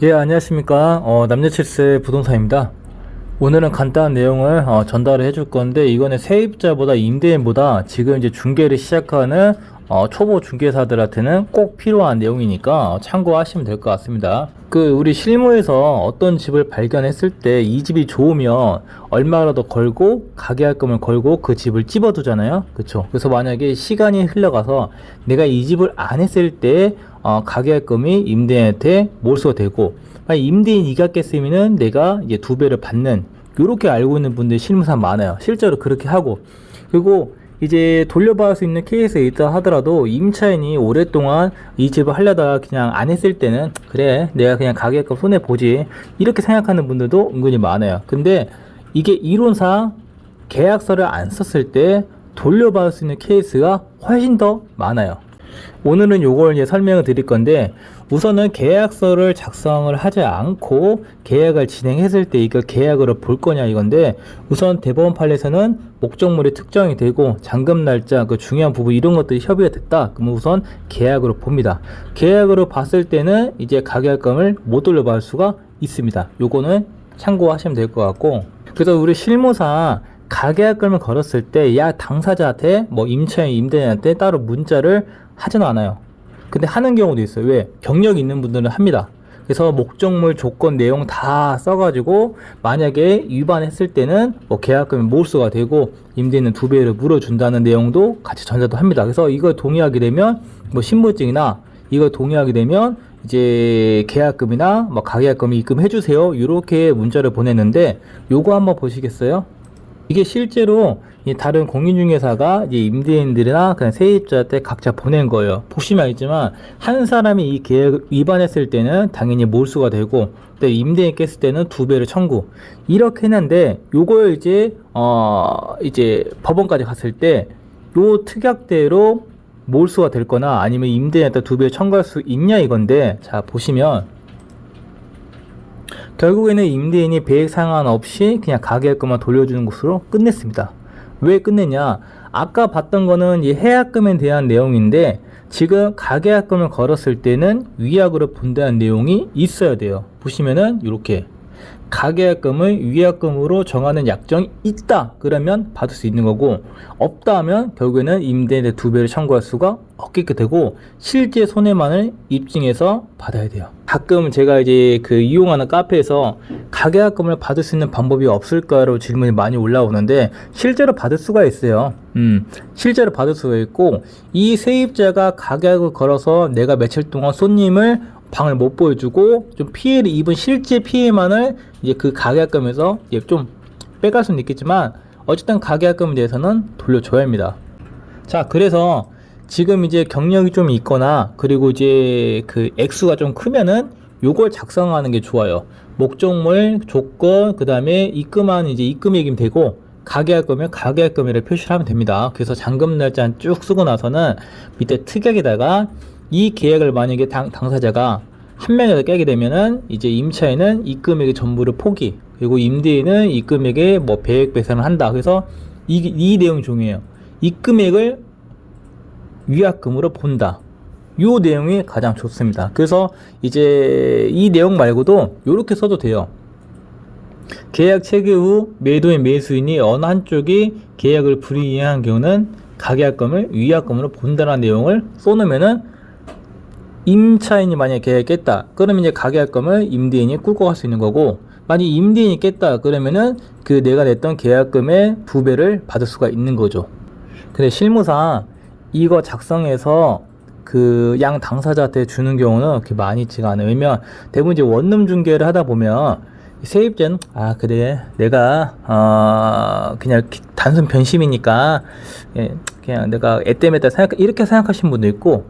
예, 안녕하십니까. 남녀칠세 부동산입니다. 오늘은 간단한 내용을 전달을 해줄 건데, 이거는 세입자보다 임대인보다 지금 이제 중개를 시작하는 초보 중개사들한테는 꼭 필요한 내용이니까 참고하시면 될 것 같습니다. 우리 실무에서 어떤 집을 발견했을 때 이 집이 좋으면 얼마라도 걸고 가계약금을 걸고 그 집을 찝어두잖아요. 그쵸? 그래서 만약에 시간이 흘러가서 내가 이 집을 안 했을 때 가계약금이 임대인한테 몰수가 되고, 임대인 이gad겠으면은 내가 이제 2배를 받는, 요렇게 알고 있는 분들이 실무사 많아요. 실제로 그렇게 하고, 그리고 이제 돌려받을 수 있는 케이스에 있다 하더라도 임차인이 오랫동안 이 집을 하려다가 그냥 안 했을 때는 그래, 내가 그냥 가계약금 손해보지, 이렇게 생각하는 분들도 은근히 많아요. 근데 이게 이론상 계약서를 안 썼을 때 돌려받을 수 있는 케이스가 훨씬 더 많아요. 오늘은 요걸 이제 설명을 드릴 건데, 우선은 계약서를 작성을 하지 않고 계약을 진행했을 때 이걸 계약으로 볼 거냐 이건데, 우선 대법원 판례에서는 목적물이 특정이 되고 잔금 날짜, 그 중요한 부분 이런 것들이 협의가 됐다 그러면 우선 계약으로 봅니다. 계약으로 봤을 때는 이제 가계약금을 못 돌려받을 수가 있습니다. 요거는 참고하시면 될 것 같고, 그래서 우리 실무상 가계약금을 걸었을 때 야 당사자한테 뭐 임차인 임대인한테 따로 문자를 하지는 않아요. 근데 하는 경우도 있어요. 왜? 경력이 있는 분들은 합니다. 그래서 목적물 조건 내용 다 써가지고 만약에 위반했을 때는 뭐 계약금이 몰수가 되고 임대인은 2배를 물어준다는 내용도 같이 전달도 합니다. 그래서 이걸 동의하게 되면 뭐 신분증이나 이걸 동의하게 되면 이제 계약금이나 뭐 가계약금 입금해주세요, 이렇게 문자를 보냈는데, 요거 한번 보시겠어요? 이게 실제로 다른 공인중개사가 이제 임대인들이나 그냥 세입자한테 각자 보낸 거예요. 보시면 알지만 한 사람이 이 계약 위반했을 때는 당연히 몰수가 되고, 근데 임대인 깼을 때는 2배를 청구, 이렇게 했는데, 요걸 이제 법원까지 갔을 때 요 특약대로 몰수가 될 거나 아니면 임대인한테 2배를 청구할 수 있냐 이건데, 자 보시면 결국에는 임대인이 배액 상한 없이 그냥 가계약금만 돌려주는 것으로 끝냈습니다. 왜 끝냈냐? 아까 봤던 거는 이 해약금에 대한 내용인데, 지금 가계약금을 걸었을 때는 위약으로 본다는 내용이 있어야 돼요. 보시면은 이렇게 가계약금을 위약금으로 정하는 약정이 있다 그러면 받을 수 있는 거고, 없다 하면 결국에는 임대인의 2배를 청구할 수가 없게 되고 실제 손해만을 입증해서 받아야 돼요. 가끔 제가 이제 이용하는 카페에서 가계약금을 받을 수 있는 방법이 없을까로 질문이 많이 올라오는데, 실제로 받을 수가 있어요. 실제로 받을 수가 있고, 이 세입자가 가계약을 걸어서 내가 며칠 동안 손님을 방을 못 보여주고 좀 피해를 입은 실제 피해만을 이제 그 가계약금에서 좀 빼갈 수는 있겠지만, 어쨌든 가계약금에 대해서는 돌려줘야 합니다. 자, 그래서 지금 이제 경력이 좀 있거나 그리고 이제 액수가 좀 크면은 요걸 작성하는 게 좋아요. 목적물, 조건, 그 다음에 입금한 이제 입금액이면 되고, 가계약금은 가계약금이라고 표시를 하면 됩니다. 그래서 잔금 날짜 쭉 쓰고 나서는 밑에 특약에다가 이 계약을 만약에 당사자가 한 명이라도 깨게 되면은 이제 임차인은 입금액의 전부를 포기, 그리고 임대인은 입금액의 뭐 배액 배상을 한다. 그래서 이 내용이 중요해요. 입금액을 위약금으로 본다. 요 내용이 가장 좋습니다. 그래서 이제 이 내용 말고도 요렇게 써도 돼요. 계약 체결 후 매도인 매수인이 어느 한쪽이 계약을 불이행한 경우는 가계약금을 위약금으로 본다는 내용을 써놓으면은, 임차인이 만약에 계약을 깼다 그러면 이제 가계약금을 임대인이 끌고 갈 수 있는 거고, 만약 임대인이 깼다 그러면은 내가 냈던 계약금의 2배를 받을 수가 있는 거죠. 근데 실무상 이거 작성해서 양 당사자한테 주는 경우는 그렇게 많이 있지가 않아요. 왜냐면 대부분 이제 원룸 중개를 하다 보면 세입자는 그래, 내가 그냥 단순 변심이니까 그냥 내가 애 때문에 이렇게 생각하시는 분도 있고,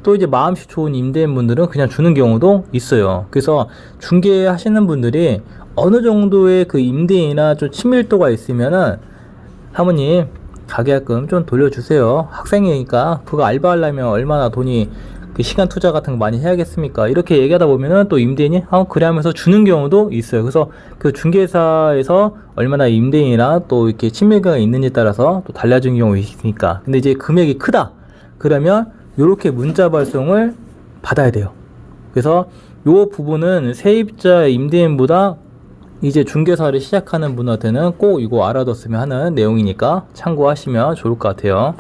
또 이제 마음씨 좋은 임대인분들은 그냥 주는 경우도 있어요. 그래서 중개하시는 분들이 어느 정도의 임대인이나 좀 친밀도가 있으면은, 사모님 가계약금 좀 돌려주세요. 학생이니까 그거 알바하려면 얼마나 돈이 시간 투자 같은 거 많이 해야겠습니까? 이렇게 얘기하다 보면은 또 임대인이 그래 하면서 주는 경우도 있어요. 그래서 중개사에서 얼마나 임대인이랑 또 이렇게 친밀감이 있는지에 따라서 또 달라지는 경우가 있으니까. 근데 이제 금액이 크다 그러면 요렇게 문자 발송을 받아야 돼요. 그래서 요 부분은 세입자 임대인보다 이제 중개사를 시작하는 분한테는 꼭 이거 알아뒀으면 하는 내용이니까 참고하시면 좋을 것 같아요.